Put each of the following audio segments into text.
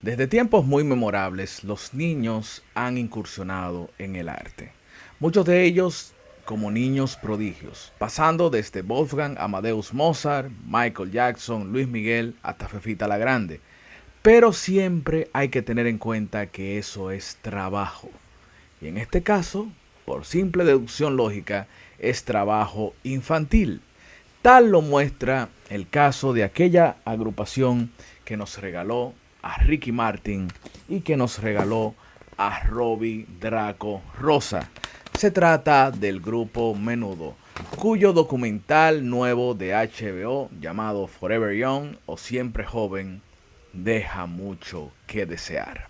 Desde tiempos muy memorables, los niños han incursionado en el arte. Muchos de ellos como niños prodigios, pasando desde Wolfgang Amadeus Mozart, Michael Jackson, Luis Miguel, hasta Fefita la Grande. Pero siempre hay que tener en cuenta que eso es trabajo. Y en este caso, por simple deducción lógica, es trabajo infantil. Tal lo muestra el caso de aquella agrupación que nos regaló a Ricky Martin y que nos regaló a Robbie Draco Rosa. Se trata del grupo Menudo, cuyo documental nuevo de HBO llamado Forever Young o Siempre Joven deja mucho que desear.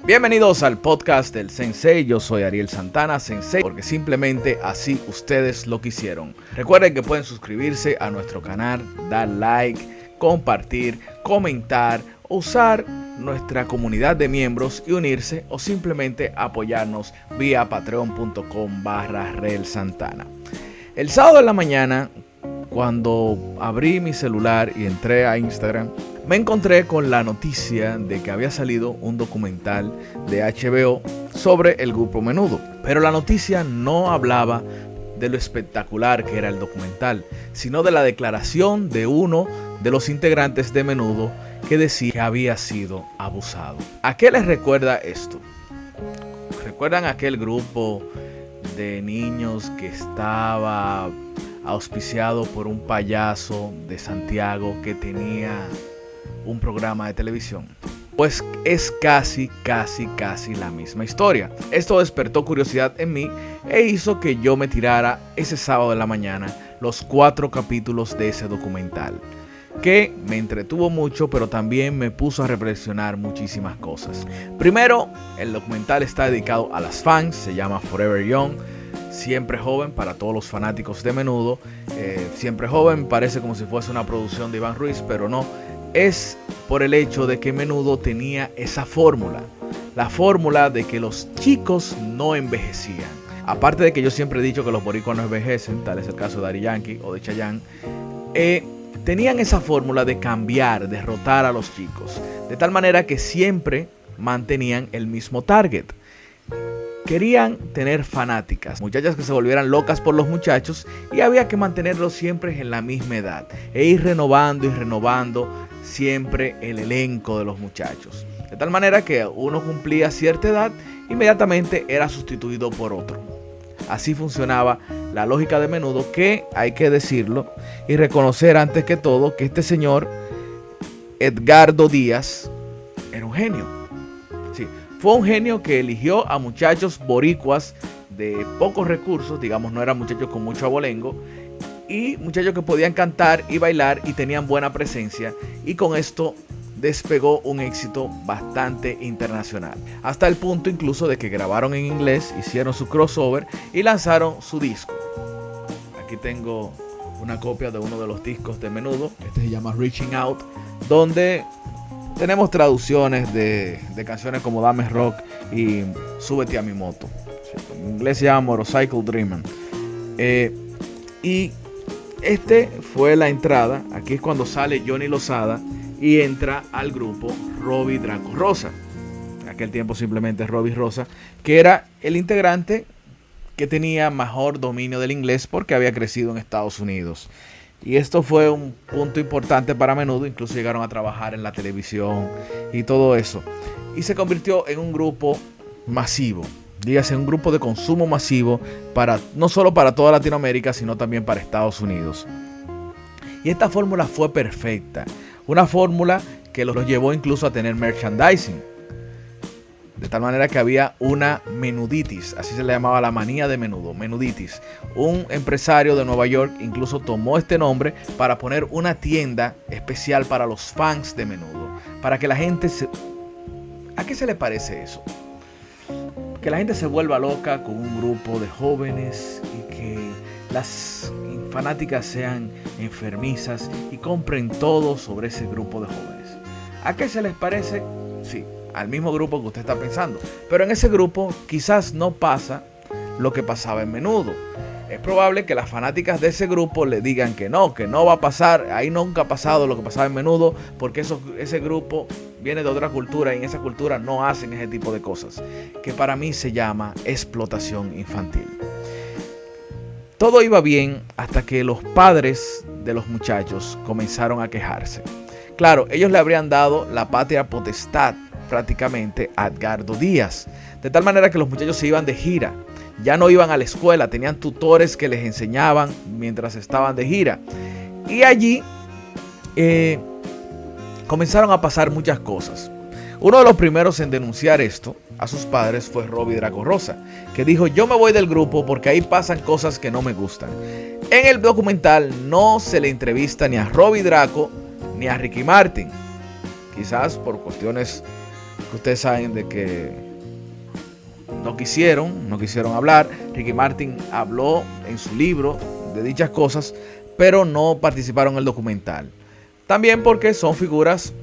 Bienvenidos al podcast del Sensei. Yo soy Ariel Santana, Sensei, porque simplemente así ustedes lo quisieron. Recuerden que pueden suscribirse a nuestro canal, dar like, compartir, comentar, usar nuestra comunidad de miembros y unirse o simplemente apoyarnos vía patreon.com/RelSantana. El sábado en la mañana, cuando abrí mi celular y entré a Instagram, me encontré con la noticia de que había salido un documental de HBO sobre el grupo Menudo. Pero la noticia no hablaba de lo espectacular que era el documental, sino de la declaración de uno de los integrantes de Menudo que decía que había sido abusado. ¿A qué les recuerda esto? ¿Recuerdan aquel grupo de niños que estaba auspiciado por un payaso de Santiago que tenía un programa de televisión? Pues es casi la misma historia. Esto despertó curiosidad en mí e hizo que yo me tirara ese sábado de la mañana los 4 capítulos de ese documental, que me entretuvo mucho, pero también me puso a reflexionar muchísimas cosas. Primero, el documental está dedicado a las fans, se llama Forever Young, Siempre Joven, para todos los fanáticos de Menudo. Siempre Joven parece como si fuese una producción de Iván Ruiz, pero no. Es por el hecho de que Menudo tenía esa fórmula, la fórmula de que los chicos no envejecían. Aparte de que yo siempre he dicho que los boricuas no envejecen, tal es el caso de Daddy Yankee o de Chayanne, tenían esa fórmula de cambiar, derrotar a los chicos, de tal manera que siempre mantenían el mismo target. Querían tener fanáticas, muchachas que se volvieran locas por los muchachos, y había que mantenerlos siempre en la misma edad e ir renovando y renovando siempre el elenco de los muchachos. De tal manera que uno cumplía cierta edad, inmediatamente era sustituido por otro. Así funcionaba la lógica de Menudo, que hay que decirlo y reconocer antes que todo que este señor Edgardo Díaz era un genio. Sí, fue un genio que eligió a muchachos boricuas de pocos recursos, digamos, no eran muchachos con mucho abolengo, y muchachos que podían cantar y bailar y tenían buena presencia, y con esto despegó un éxito bastante internacional, hasta el punto incluso de que grabaron en inglés, hicieron su crossover y lanzaron su disco. Aquí tengo una copia de uno de los discos de Menudo, este se llama Reaching Out, donde tenemos traducciones de canciones como Dame Rock y Súbete a mi moto. En inglés se llama Motorcycle Dreamin'. Y este fue la entrada. Aquí es cuando sale Johnny Lozada y entra al grupo Robbie Draco Rosa. En aquel tiempo simplemente Robbie Rosa, que era el integrante que tenía mejor dominio del inglés porque había crecido en Estados Unidos. Y esto fue un punto importante para Menudo, incluso llegaron a trabajar en la televisión y todo eso. Y se convirtió en un grupo masivo, dígase un grupo de consumo masivo, no solo para toda Latinoamérica, sino también para Estados Unidos. Y esta fórmula fue perfecta, una fórmula que los llevó incluso a tener merchandising. De tal manera que había una menuditis, así se le llamaba la manía de Menudo, menuditis. Un empresario de Nueva York incluso tomó este nombre para poner una tienda especial para los fans de Menudo. Para que la gente ¿A qué se le parece eso? Que la gente se vuelva loca con un grupo de jóvenes y que las fanáticas sean enfermizas y compren todo sobre ese grupo de jóvenes. ¿A qué se les parece? Sí, al mismo grupo que usted está pensando. Pero en ese grupo quizás no pasa lo que pasaba en Menudo. Es probable que las fanáticas de ese grupo le digan que no va a pasar, ahí nunca ha pasado lo que pasaba en Menudo, porque ese grupo viene de otra cultura y en esa cultura no hacen ese tipo de cosas, que para mí se llama explotación infantil. Todo iba bien hasta que los padres de los muchachos comenzaron a quejarse. Claro, ellos le habrían dado la patria potestad prácticamente a Edgardo Díaz, de tal manera que los muchachos se iban de gira. Ya no iban a la escuela, tenían tutores que les enseñaban mientras estaban de gira. Y allí comenzaron a pasar muchas cosas. Uno de los primeros en denunciar esto a sus padres fue Robbie Draco Rosa, que dijo: yo me voy del grupo porque ahí pasan cosas que no me gustan. En el documental no se le entrevista ni a Robbie Draco ni a Ricky Martin. Quizás por cuestiones que ustedes saben de que no quisieron hablar. Ricky Martin habló en su libro de dichas cosas, pero no participaron en el documental. También porque son figuras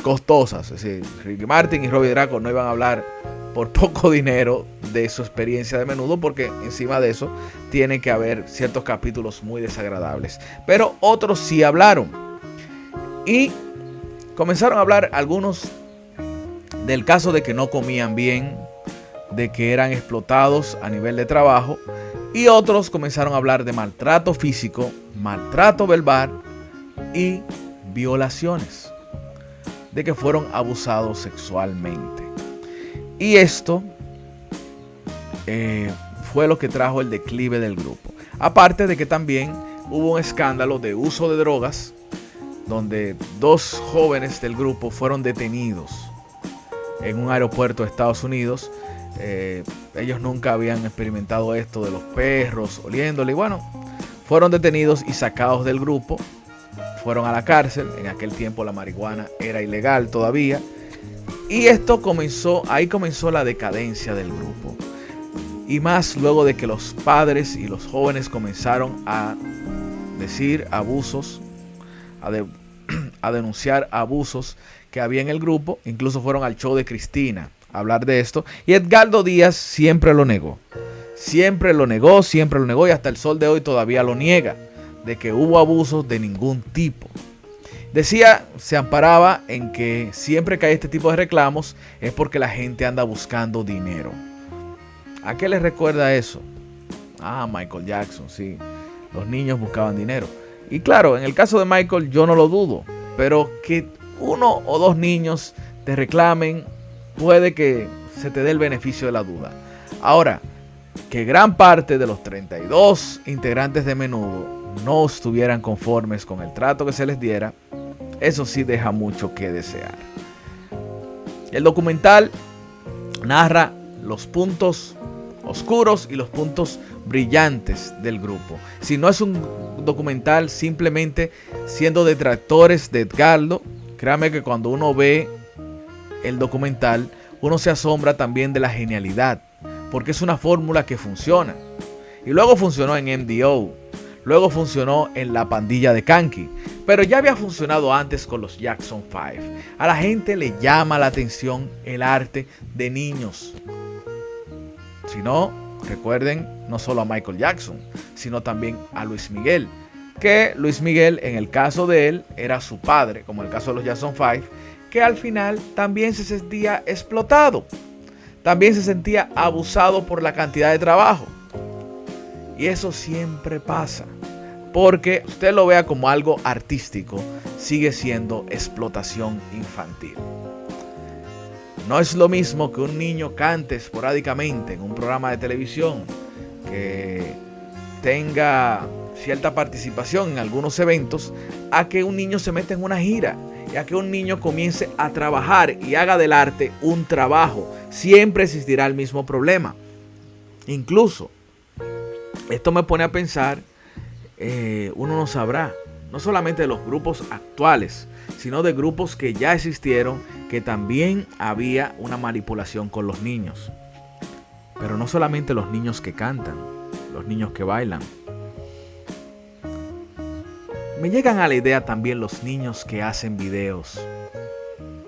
costosas. Es decir, Ricky Martin y Robbie Draco no iban a hablar por poco dinero de su experiencia de Menudo, porque encima de eso tiene que haber ciertos capítulos muy desagradables. Pero otros sí hablaron. Y comenzaron a hablar algunos del caso de que no comían bien, de que eran explotados a nivel de trabajo, y otros comenzaron a hablar de maltrato físico, maltrato verbal y violaciones, de que fueron abusados sexualmente. Y esto fue lo que trajo el declive del grupo. Aparte de que también hubo un escándalo de uso de drogas, donde 2 jóvenes del grupo fueron detenidos en un aeropuerto de Estados Unidos. Ellos nunca habían experimentado esto de los perros oliéndole, y bueno, fueron detenidos y sacados del grupo, fueron a la cárcel. En aquel tiempo la marihuana era ilegal todavía, y ahí comenzó la decadencia del grupo, y más luego de que los padres y los jóvenes comenzaron a decir abusos, a denunciar abusos que había en el grupo. Incluso fueron al show de Cristina a hablar de esto, y Edgardo Díaz siempre lo negó, y hasta el sol de hoy todavía lo niega, de que hubo abusos de ningún tipo. Decía, se amparaba en que siempre que hay este tipo de reclamos es porque la gente anda buscando dinero. ¿A qué les recuerda eso? Michael Jackson, sí, los niños buscaban dinero. Y claro, en el caso de Michael yo no lo dudo, pero que 1 o 2 niños te reclamen, puede que se te dé el beneficio de la duda. Ahora, que gran parte de los 32 integrantes de Menudo no estuvieran conformes con el trato que se les diera, eso sí deja mucho que desear. El documental narra los puntos oscuros y los puntos brillantes del grupo. Si no es un documental simplemente siendo detractores de Edgardo, créame que cuando uno ve el documental, uno se asombra también de la genialidad, porque es una fórmula que funciona. Y luego funcionó en MDO, luego funcionó en La Pandilla de Kanky, pero ya había funcionado antes con los Jackson 5. A la gente le llama la atención el arte de niños. Si no, recuerden no solo a Michael Jackson, sino también a Luis Miguel, que Luis Miguel, en el caso de él, era su padre, como en el caso de los Jackson 5, que al final también se sentía explotado, también se sentía abusado por la cantidad de trabajo. Y eso siempre pasa, porque usted lo vea como algo artístico, sigue siendo explotación infantil. No es lo mismo que un niño cante esporádicamente en un programa de televisión, que tenga cierta participación en algunos eventos, a que un niño se meta en una gira, y a que un niño comience a trabajar y haga del arte un trabajo. Siempre existirá el mismo problema. Incluso, esto me pone a pensar, uno no sabrá, no solamente de los grupos actuales, sino de grupos que ya existieron, que también había una manipulación con los niños. Pero no solamente los niños que cantan, los niños que bailan. Me llegan a la idea también los niños que hacen videos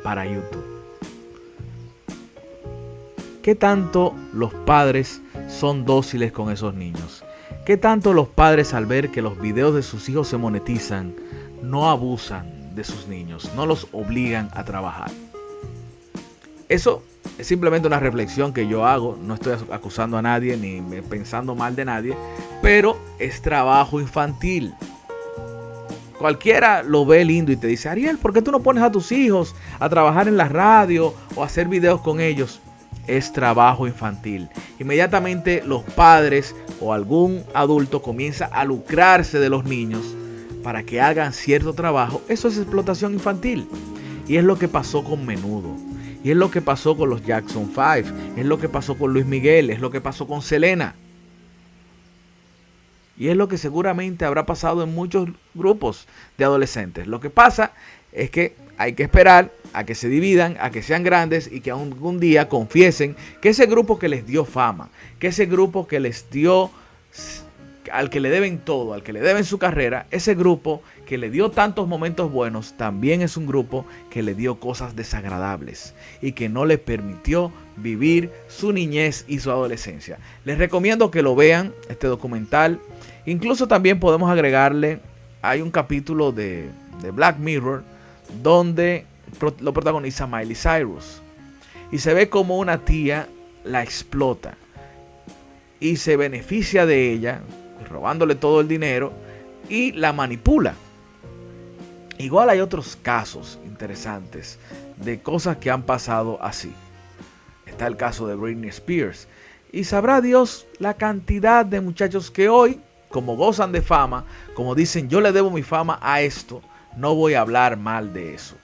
para YouTube. ¿Qué tanto los padres son dóciles con esos niños? ¿Qué tanto los padres, al ver que los videos de sus hijos se monetizan, no abusan de sus niños, no los obligan a trabajar? Eso es simplemente una reflexión que yo hago. No estoy acusando a nadie ni pensando mal de nadie, pero es trabajo infantil. Cualquiera lo ve lindo y te dice: Ariel, ¿por qué tú no pones a tus hijos a trabajar en la radio o a hacer videos con ellos? Es trabajo infantil. Inmediatamente los padres o algún adulto comienza a lucrarse de los niños para que hagan cierto trabajo. Eso es explotación infantil. Y es lo que pasó con Menudo. Y es lo que pasó con los Jackson 5. Es lo que pasó con Luis Miguel. Es lo que pasó con Selena. Y es lo que seguramente habrá pasado en muchos grupos de adolescentes. Lo que pasa es que hay que esperar a que se dividan, a que sean grandes y que algún día confiesen que ese grupo que les dio fama, que ese grupo que les dio, al que le deben todo, al que le deben su carrera, ese grupo que le dio tantos momentos buenos, también es un grupo que le dio cosas desagradables y que no le permitió vivir su niñez y su adolescencia. Les recomiendo que lo vean, este documental. Incluso también podemos agregarle, hay un capítulo de Black Mirror donde lo protagoniza Miley Cyrus. Y se ve como una tía la explota y se beneficia de ella, robándole todo el dinero y la manipula. Igual hay otros casos interesantes de cosas que han pasado así. Está el caso de Britney Spears. Y sabrá Dios la cantidad de muchachos que hoy, como gozan de fama, como dicen: yo le debo mi fama a esto, no voy a hablar mal de eso.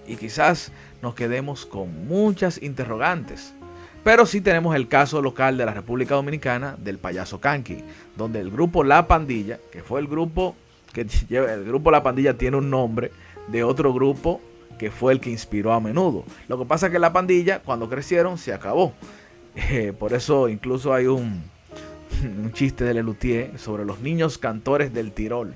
Y quizás nos quedemos con muchas interrogantes. Pero sí tenemos el caso local de la República Dominicana del payaso Kanky, donde el grupo La Pandilla, que fue el grupo La Pandilla tiene un nombre de otro grupo que fue el que inspiró a Menudo. Lo que pasa es que La Pandilla, cuando crecieron, se acabó. Por eso incluso hay un chiste de Lelutier sobre los niños cantores del Tirol.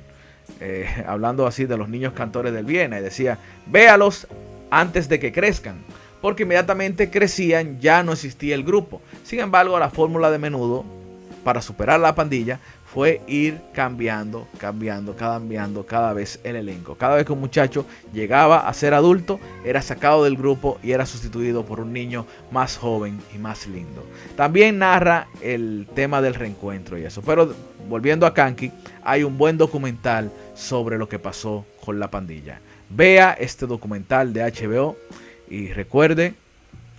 Hablando así de los niños cantores del Viena, y decía: véalos antes de que crezcan, porque inmediatamente crecían ya no existía el grupo. Sin embargo, la fórmula de Menudo para superar La Pandilla fue ir cambiando cada vez el elenco. Cada vez que un muchacho llegaba a ser adulto, era sacado del grupo y era sustituido por un niño más joven y más lindo. También narra el tema del reencuentro y eso. Pero volviendo a Kanky, hay un buen documental sobre lo que pasó con La Pandilla. Vea este documental de HBO y recuerde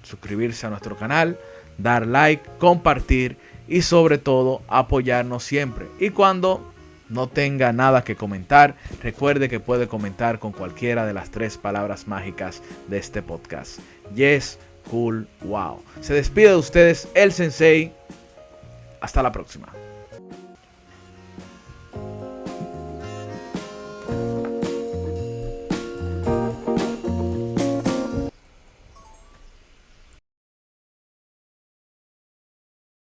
suscribirse a nuestro canal, dar like, compartir y sobre todo apoyarnos siempre. Y cuando no tenga nada que comentar, recuerde que puede comentar con cualquiera de las 3 palabras mágicas de este podcast: yes, cool, wow. Se despide de ustedes el Sensei. Hasta la próxima.